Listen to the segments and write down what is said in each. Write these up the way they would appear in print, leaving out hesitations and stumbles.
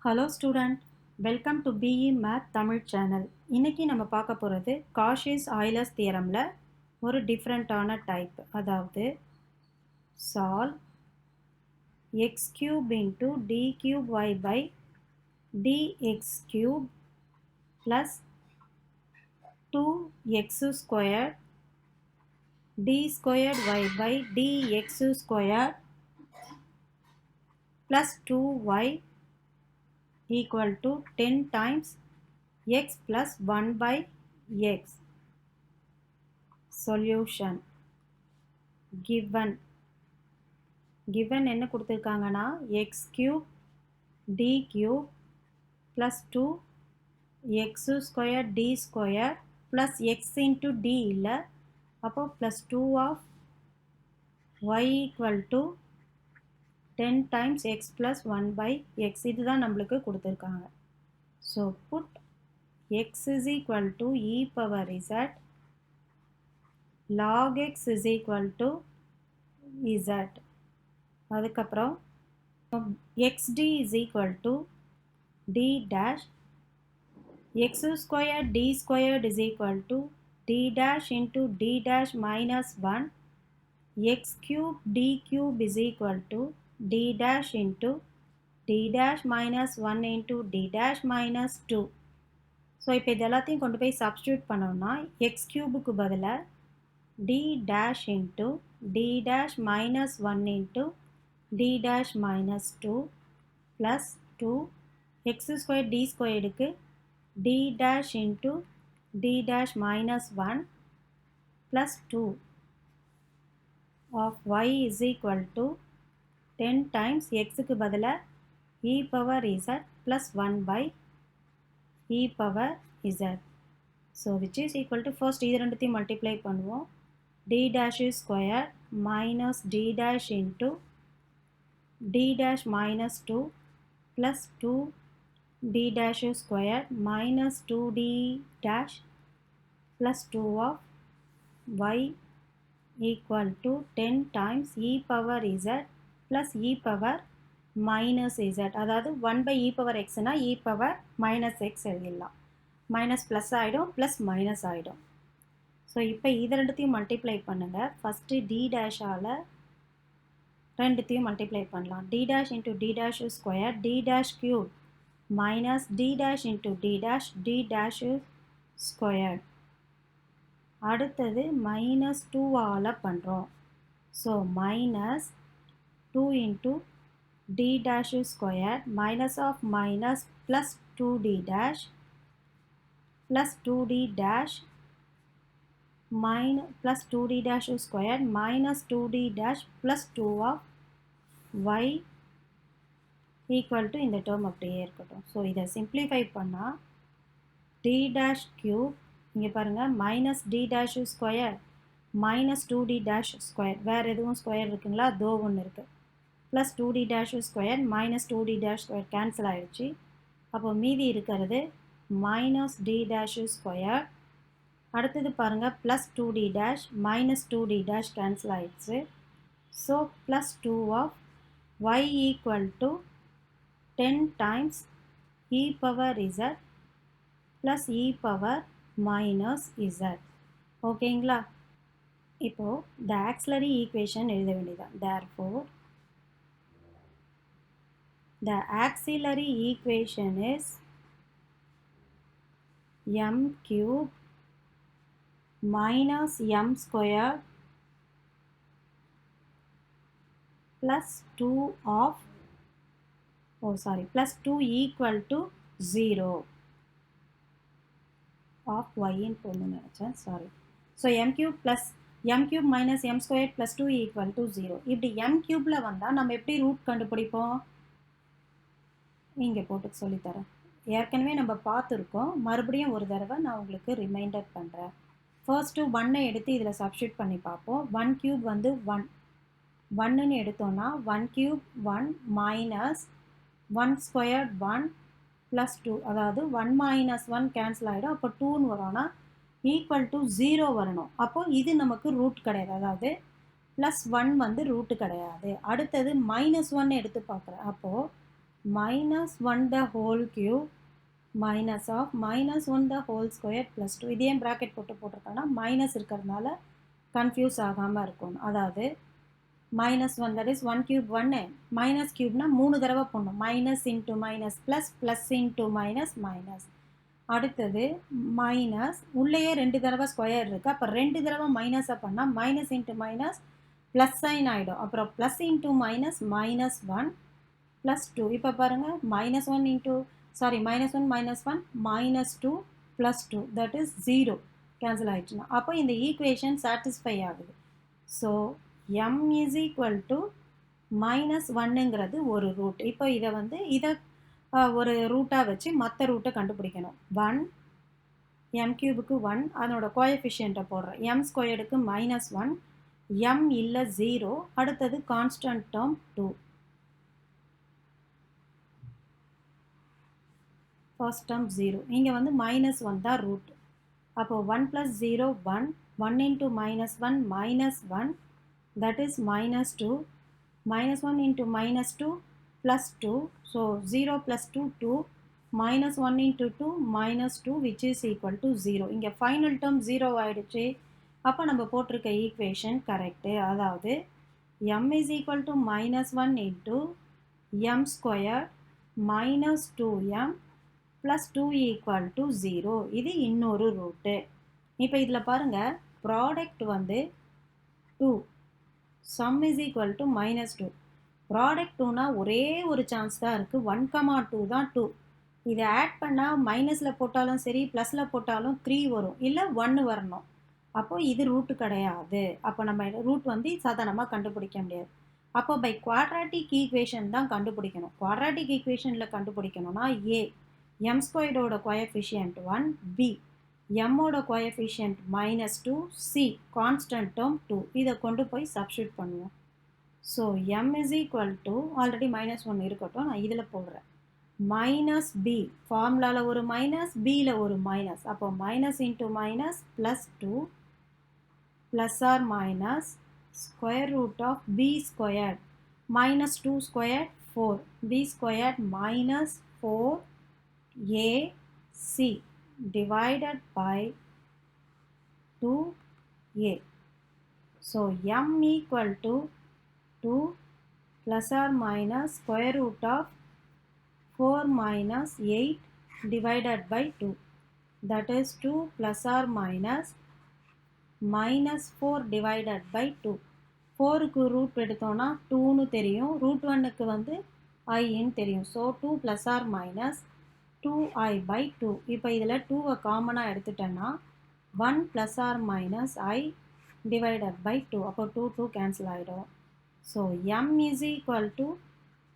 Hello student, welcome to BE math Tamil channel. இன்னைக்கு நம்ம பார்க்க போகிறது காஷிஸ் ஆய்லர்ஸ் தியரமில் ஒரு டிஃப்ரெண்ட்டான டைப், அதாவது solve x cube into d cube y by dx cube plus 2x square d square y by dx square plus 2y equal to 10 times x plus 1 by x. Solution. Given என்ன கொடுத்திருக்காங்கன்னா x cube d cube plus 2 x square d square plus x into d இல்லை, அப்போ plus 2 of y equal to 10 times x plus 1 by x. இதுதான் நம்மளுக்கு கொடுத்திருக்காங்க. So put x is equal to e power z log x is equal to z. அதுக்கப்புறம் xd is equal to d dash x square d squared is equal to d dash into d dash minus 1 x cube d cube is equal to d dash into d dash minus 1 into d dash minus 2. So இப்போ இது எல்லாத்தையும் கொண்டு போய் substitute பண்ணோம்னா X கியூபுக்கு பதிலாக d dash into d dash minus 1 into d dash minus 2 plus 2 x square d squaredக்கு d dash into d dash minus 1 plus 2 of y is equal to 10 times xக்கு பதிலாக e power z plus 1 by e power z. So which is equal to, first இது ரெண்டுத்தையும் multiply பண்ணுவோம். d dash square minus d dash into d dash minus 2 plus 2 d dash square minus 2d dash plus 2 of y equal to 10 times e power z plus e power minus z. அதாவது 1 by e power x னா e power minus x எழுதிடலாம். Minus plus ஆகிடும், plus minus ஆகிடும். So இப்போ இது ரெண்டுத்தையும் multiply பண்ணுங்கள். First T டேஷால் ரெண்டுத்தையும் மல்டிப்ளை பண்ணலாம். D dash into d dash square d dash cube minus d dash into d dash square. அடுத்தது மைனஸ் 2ஆல் பண்ணுறோம். So minus 2 into d dash square minus of minus plus 2d dash plus 2d dash minus plus 2d dash square minus 2d dash plus 2 of y equal to இந்த term அப்படியே இருக்கட்டும். So இதை simplify பண்ணால் d dash cube இங்கே பாருங்கள் minus d dash square minus 2d dash square, வேறு எதுவும் square இருக்குங்களா? தோ ஒன்று இருக்குது. Plus 2d dash square minus 2d dash square cancel ஆகிடுச்சு. அப்போ மீதி இருக்கிறது மைனஸ் d dash ஸ்கொயர். அடுத்தது பாருங்கள் plus 2d dash minus 2d dash cancel ஆகிடுச்சு. So plus 2 of y equal to 10 times e power z plus e power minus z. ஓகேங்களா? இப்போது the auxiliary equation எழுத வேண்டியதான். therefore the auxiliary equation is m cube minus m square plus 2 of plus 2 equal to 0 of y in போடணும்னு நினச்சேன், sorry. So m cube plus m cube minus m square plus 2 equal to 0. இப்படி m cubeல வந்தால் நம்ம எப்படி root கண்டுபிடிப்போம்? இங்கே போட்டு சொல்லித்தரேன். ஏற்கனவே நம்ம பார்த்துருக்கோம், மறுபடியும் ஒரு தடவை நான் உங்களுக்கு ரிமைண்டர் பண்ணுறேன். ஃபர்ஸ்ட்டு 1 எடுத்து இதில் சப்ஸ்டியூட் பண்ணி பார்ப்போம். 1 கியூப் வந்து 1 1ன்னு எடுத்தோன்னா 1 கியூப் 1 மைனஸ் 1 ஸ்கொயர் 1 ப்ளஸ் 2, அதாவது 1 மைனஸ் 1 கேன்சல் ஆகிடும். அப்போ 2ன்னு வரோன்னா ஈக்குவல் டு 0 வரணும். அப்போது இது நமக்கு ரூட் கிடையாது, அதாவது +1 வந்து ரூட்டு கிடையாது. அடுத்தது -1 எடுத்து பார்க்குறேன். அப்போது minus 1 the whole cube minus of minus 1 the whole square plus 2. இது ஏன் bracket போட்டிருக்கேன்னா மைனஸ் இருக்கிறதுனால கன்ஃபியூஸ் ஆகாமல் இருக்கும். அதாவது minus 1 that is 1 cube 1 minus cubeனா 3 தடவை போடணும். minus into minus plus plus into minus minus. அடுத்தது மைனஸ் உள்ளேயே 2 தடவை ஸ்கொயர் இருக்குது. அப்போ 2 தடவை மைனஸை பண்ணால் minus into minus plus sign ஆகிடும். அப்புறம் plus into minus minus 1 plus 2. இப்போ பாருங்கள் -1 into -1 -1 -2 plus 2 that is 0 cancel ஆகிடுச்சுன்னா அப்போ இந்த ஈக்குவேஷன் சாட்டிஸ்ஃபை ஆகுது. So m is equal to -1ங்கிறது ஒரு ரூட். இப்போ இதை ஒரு ரூட்டாக வச்சு மற்ற ரூட்டை கண்டுபிடிக்கணும். 1 m கியூபுக்கு 1 அதனோட கோஎஃபிஷியண்ட்டை போடுறேன். m ஸ்கொயர்டுக்கு -1 m இல்லை 0. அடுத்தது கான்ஸ்டன்ட் டேர்ம் 2. First term 0. இங்கே -1 தான் ரூட். அப்போது 1 + 0 1 1 into -1 -1 that is -2 -1 into -2 plus 2. So 0 plus 2 2 -1 into 2 -2 which is equal to 0. இங்கே ஃபைனல் டேர்ம் 0 ஆகிடுச்சு. அப்போ நம்ம போட்டிருக்க ஈக்குவேஷன் கரெக்டு. அதாவது m is equal to -1 into m squared minus 2m plus 2 equal to 0. இது இன்னொரு ரூட்டு. இப்போ இதில் பாருங்கள் product 2 sum is equal to -2. Product 2னா ஒரே ஒரு சான்ஸ் தான் இருக்குது. 1,2 தான் 2. இதை ஆட் பண்ணால் மைனஸில் போட்டாலும் சரி ப்ளஸில் போட்டாலும் 3 வரும், இல்லை 1 வரணும். அப்போது இது ரூட்டு கிடையாது. அப்போ நம்ம ரூட் சாதாரணமாக கண்டுபிடிக்க முடியாது. அப்போ பை குவாட்ராட்டிக் ஈக்குவேஷன் தான் கண்டுபிடிக்கணும். குவாட்ராட்டிக் ஈக்குவேஷனில் கண்டுபிடிக்கணும்னா a m ஸ்கொயர்டோட கோஎஃபிஷியன்ட் 1 b mோட கோஎஃபிஷியன்ட் -2 c கான்ஸ்டன்ட் டேர்ம் 2. இதை கொண்டு போய் சப்ஸ்டியூட் பண்ணுவோம். So m is equal to already -1 இருக்கட்டும், நான் இதில் போடுறேன். மைனஸ் பி ஃபார்முலாவில் ஒரு மைனஸ் பியில் ஒரு மைனஸ். அப்போ minus into minus plus 2 plus or minus square root of b squared -2 squared 4 b squared -4ac divided by 2a. So m equal to 2 plus or minus square root of 4 minus 8 divided by 2. That is 2 plus or minus -4 divided by 2. 4க்கு root எடுத்தோன்னா 2ன்னு தெரியும், root 1க்கு iன்னு தெரியும். So 2 plus or minus 2i by 2. இப்போ இதில் 2வை காமனாக எடுத்துட்டேன்னா 1 plus or minus I divided by 2. அப்போ 2 2 cancel ஆகிடும். So m is equal to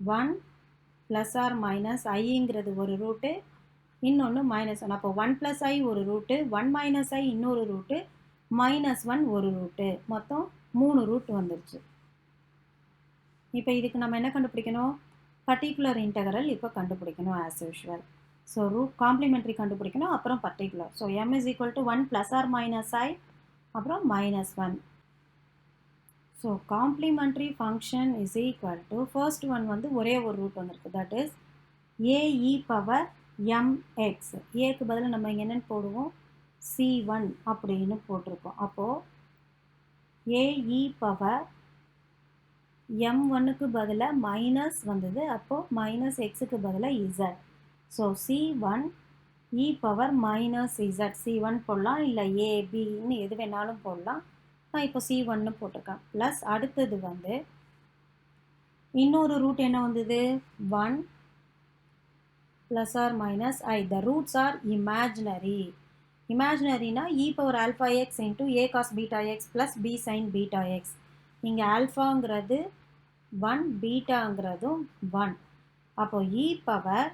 1 plus or minus iங்கிறது ஒரு ரூட்டு, இன்னொன்று -1. அப்போ 1 plus i ஒரு ரூட்டு, 1 minus i இன்னொரு ரூட்டு, -1 ஒரு ரூட்டு, மொத்தம் 3 ரூட் வந்துருச்சு. இப்போ இதுக்கு நம்ம என்ன கண்டுபிடிக்கணும்? பர்டிகுலர் இன்டகரல் இப்போ கண்டுபிடிக்கணும் as usual. So root complementary கண்டுபிடிக்கணும், அப்புறம் particular. So m is equal to 1 plus or minus i அப்புறம் -1. So complimentary function is equal to first one ஒரே ஒரு ரூட் வந்திருக்கு, that is ae power mx. ஏக்கு பதில் நம்ம இங்கே என்னென்னு போடுவோம்? c1 அப்படின்னு போட்டிருக்கோம். அப்போது ae பவர் m1க்கு பதிலாக மைனஸ் வந்தது, அப்போது மைனஸ் எக்ஸுக்கு பதிலாக z. So c1 e power minus z. c1 போடலாம், இல்லை abன்னு எது வேணாலும் போடலாம். நான் இப்போ c1ன்னு போட்டிருக்கேன். ப்ளஸ் அடுத்தது இன்னொரு ரூட் என்ன வந்தது? 1 plus or minus i. The roots are imaginary. இமேஜினரினா e power alpha x into a cos beta x plus b sin beta x. இங்கே ஆல்ஃபாங்கிறது 1, பீட்டாங்கிறதும் 1. அப்போது e பவர்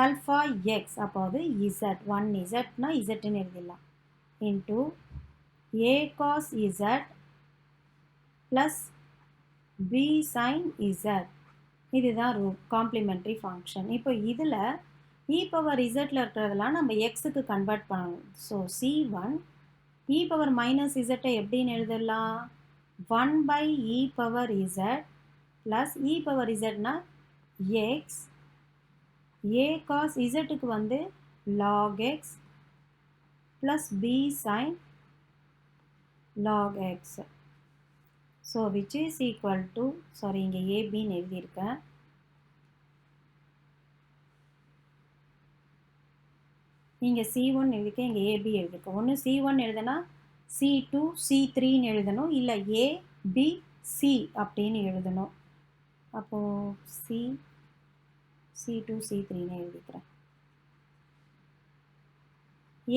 ஆல்ஃபா எக்ஸ், அப்போது z 1 zனா zன்னு எழுதிடலாம், into a cos z plus b sin z. இதுதான் ரூட் காம்ப்ளிமெண்ட்ரி ஃபங்க்ஷன். இப்போ இதில் e பவர் zல இருக்கிறதெல்லாம் நம்ம எக்ஸுக்கு கன்வெர்ட் பண்ணணும். So c1 e power minus z எப்படின்னு எழுதலாம்? 1 by e power z plus e power zனா x a cos zக்கு வந்து log x plus b sin log x. So which is equal to, sorry இங்கே abன்னு எழுதியிருக்கேன். இங்கே C1 எழுதியிருக்கேன், இங்கே AB எழுதியிருக்கேன். ஒன்று C1 எழுதுனா C2 C3ன்னு எழுதணும், இல்லை A B C அப்படின்னு எழுதணும். அப்போது C2 C3ன்னு எழுதிக்கிறேன்.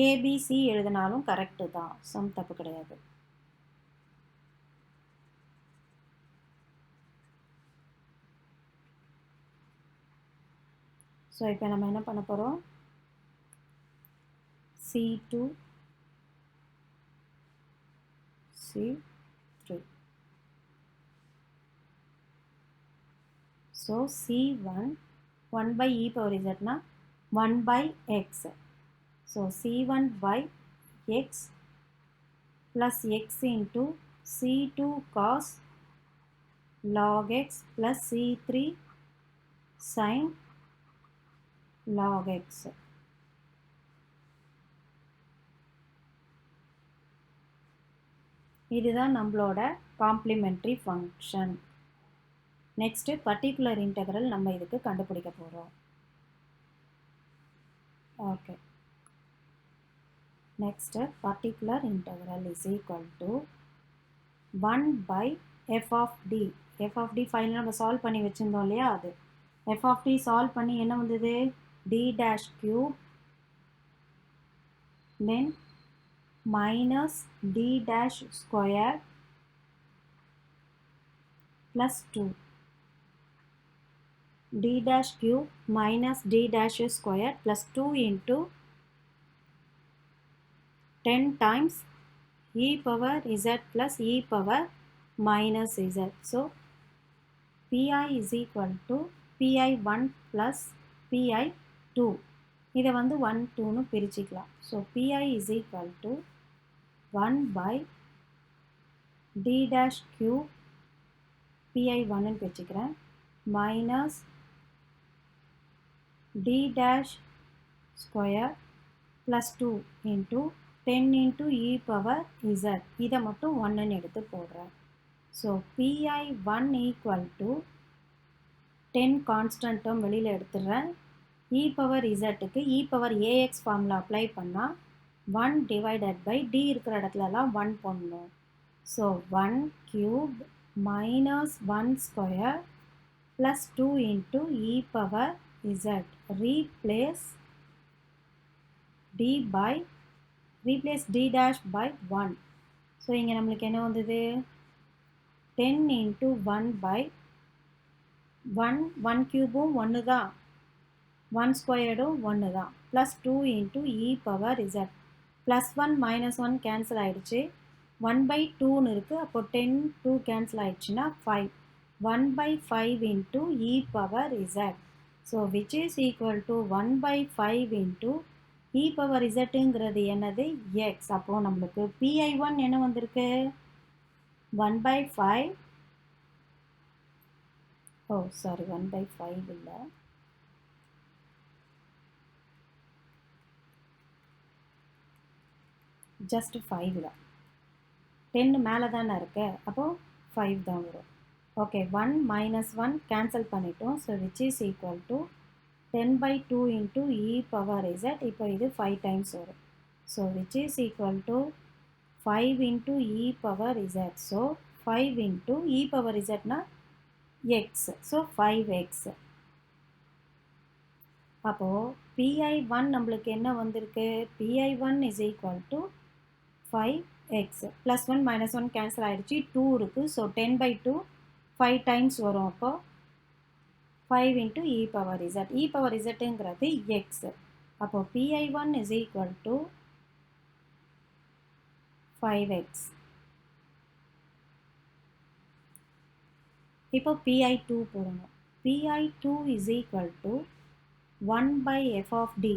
ABC எழுதினாலும் கரெக்டு தான், சம் தப்பு கிடையாது. ஸோ இப்போ நம்ம என்ன பண்ண போகிறோம், C2 C3. So C1 1 by e power z na 1 by x. So C1 by x plus x into C2 cos log x plus C3 sin log x. இதுதான் நம்மளோட complimentary function. Next particular integral நம்ம இதுக்கு கண்டுபிடிக்க போகிறோம். Okay, next particular integral is equal to 1 by f of d. f of d final நம்ம solve பண்ணி வச்சுருந்தோம் இல்லையா, அது f of d சால்வ் பண்ணி என்ன வந்தது, d dash cube then minus d dash square plus 2. d dash cube minus d dash square plus 2 into 10 times e power z plus e power minus z. So pi is equal to pi1 plus pi2. இதை வந்து 1 2ன்னு பிரிச்சுக்கலாம். So pi is equal to 1 by d dash cube pi1ன்னு பிரிச்சுக்கிறேன் minus d dash square plus 2 into 10 into e power z. இதை மட்டும் 1ன்னு எடுத்து போடுறேன். So pi1 equal to 10 constant term வெளியில் எடுத்துடுறேன். e power zக்கு e power ax formula apply பண்ணால் 1 divided by d இருக்கிற இடத்துலலாம் 1 போடணும். So 1 cube minus 1 square plus 2 into e power z. Replace d dash by 1. So இங்கே நம்மளுக்கு என்ன வந்தது, 10 into 1 by 1 cube 1 தான், 1 squared 1 தான், plus 2 into e power z. plus 1 minus 1 cancel ஆயிடுச்சு, 1 by 2ன்னு இருக்குது, அப்போ 10 2 cancel ஆயிடுச்சுன்னா 5. 1 by 5 into e power z. So which is equal to 1 by 5 into e power zங்கிறது என்னது, x. அப்போ நம்மளுக்கு pi1 என்ன வந்திருக்கு, 1 by 5, oh sorry 1 by 5 இல்லை, just 5 தான், 10 மேலே தானே இருக்கு, அப்போது 5 தான் வரும். ஓகே, 1 minus 1 கேன்சல் பண்ணிட்டோம். So which is equal to 10 by 2 into e power z. இப்போ இது 5 times வரும். So which is equal to 5 into e power z. So 5 into e power zனா x. So 5x. அப்போது pi1 நம்மளுக்கு என்ன வந்திருக்கு, pi1 is equal to 5x. plus 1 minus 1 cancel ஆயிடுச்சு, 2 இருக்குது. So 10 by 2 5 times வரும். அப்போ 5 into e power z. e power zங்கிறது x. அப்போ pi1 is equal to 5x. இப்போ pi2 போடணும். pi2 is equal to 1 by f of d,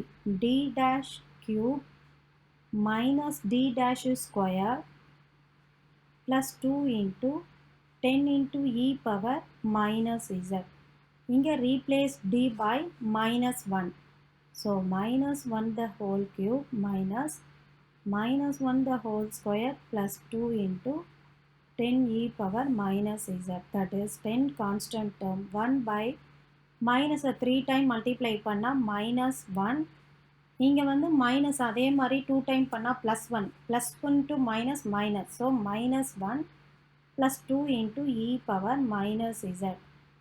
d dash cube minus d dash square plus 2 into 10 into e power minus z. இங்கே replace d by minus 1. So minus 1 the whole cube minus minus 1 the whole square plus 2 into 10 e power minus z, that is 10 constant term 1 by minus 3 time multiply பண்ணா minus 1, இங்கே வந்து minus அதே மாதிரி 2 time பண்ணா plus 1, plus 1 to minus minus, so minus 1 plus 2 into e power minus z.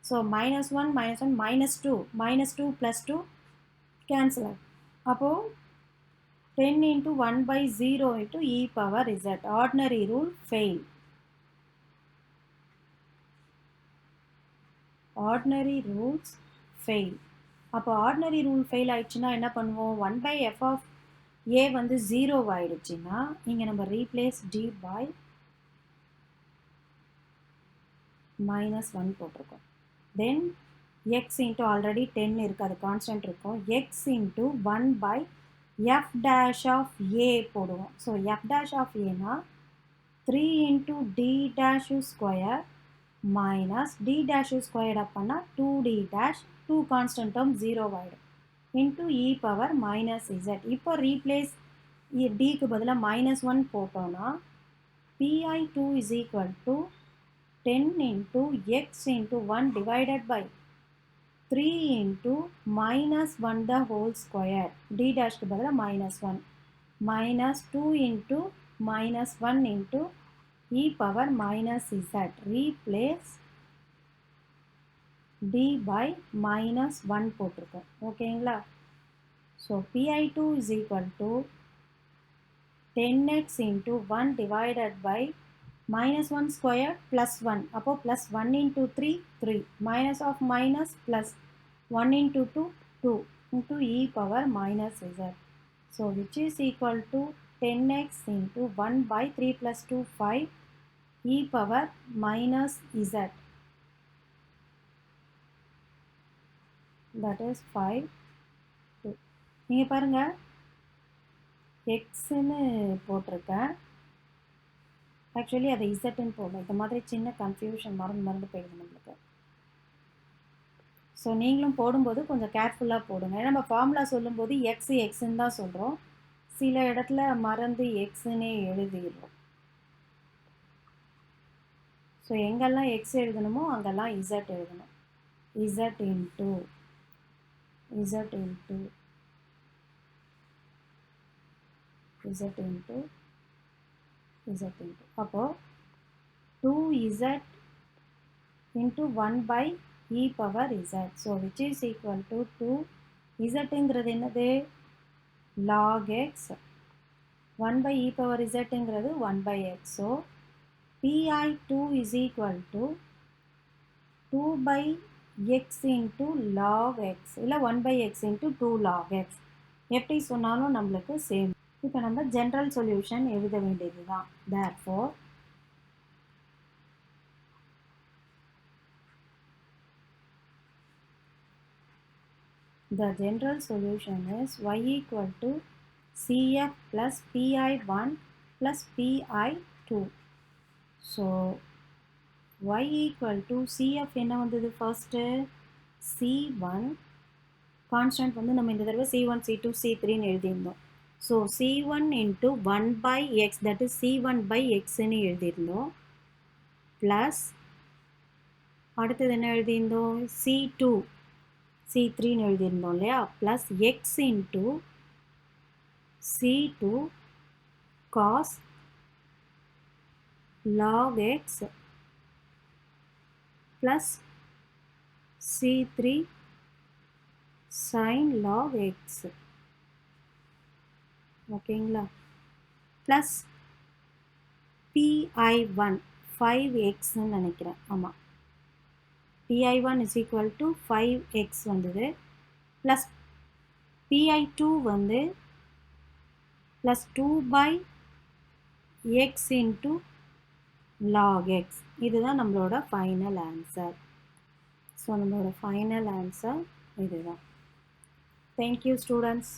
So minus 1 minus 1 minus 2 plus 2 cancel. அப்போ 10 into 1 by 0 into e power z. Ordinary rule fail. Ordinary rules fail. அப்போ ordinary rule fail ஆயிடுச்சுன்னா என்ன பண்ணுவோம்? 1 by f of a வந்து 0 ஆயிடுச்சுன்னா இங்கே நம்ம replace d by minus 1 போட்டிருக்கோம். Then x into already 10 இருக்கு, அது constant இருக்கும். x into 1 by f dash of a போடுவோம். So f dash of a னா 3 into d dash square minus d dash squared அப்பனா 2d dash 2 constant term 0 ஆயிடும் into e power minus z. இப்போ replace d க்கு பதிலா minus 1 போட்டோம்னா pi2 is equal to 10 into x into 1 divided by 3 into minus 1 the whole square, d dash க்கு பதிலா minus 1 minus 2 into minus 1 into e power minus z. Replace d by minus 1 போட்டிருக்கோம். ஓகேங்களா? So pi2 is equal to 10x into 1 divided by minus 1 square plus 1. அப்போ plus 1 into 3, 3. Minus of minus plus 1 into 2, 2 into e power minus z. So which is equal to 10x into 1 by 3 plus 2, 5 e power minus z. That is 5, 2. நீங்க பாருங்க xன்னு போட்டிருக்கேன், actually அதை இசட்னு போடணும். இந்த மாதிரி சின்ன confusion மறந்து போயிடுது நம்மளுக்கு. ஸோ நீங்களும் போடும்போது கொஞ்சம் கேர்ஃபுல்லாக போடுங்க. ஏன்னா நம்ம ஃபார்முலா சொல்லும்போது எக்ஸ்ன்னு தான் சொல்கிறோம், சில இடத்துல மறந்து எக்ஸ்ன்னே எழுதிடுறோம். ஸோ எங்கெல்லாம் எக்ஸ் எழுதணுமோ அங்கெல்லாம் இசட் எழுதணும். Z into Z into Z into z into. அப்போ 2z into 1 by e power z. So which is equal to 2 zங்கிறது என்னது? log x. 1 by e power zங்கிறது 1 by x. So pi2 is equal to 2 by x into log x இல்ல 1 by x into 2 log x. எப்படி சொன்னாலும் நம்மளுக்கு same. இப்போ நம்ம general solution எழுத வேண்டியது தான். Therefore the general solution is y equal to cf plus pi1 plus pi2. So y equal to cf என்ன வந்தது? first c1 constant வந்து நம்ம இந்த தடவை c1 c2 c3 ன்னு எழுதியிருந்தோம். So c1 into 1 by x, that is c1 by x ன்னு எழுதியிருந்தோம், plus அடுத்தது என்ன எழுதியிருந்தோம்? c2 c3 ன்னு எழுதியிருந்தோம் இல்லையா, plus x into c2 cos log x plus c3 sin log x. ஓகேங்களா? ப்ளஸ் pi1 5xன்னு நினைக்கிறேன். ஆமாம், pi1 is equal to 5x வந்தது, plus pi2 வந்து plus 2 by x into log x. இதுதான் நம்மளோட ஃபைனல் ஆன்சர். ஸோ நம்மளோட ஃபைனல் ஆன்சர் இதுதான். Thank you students.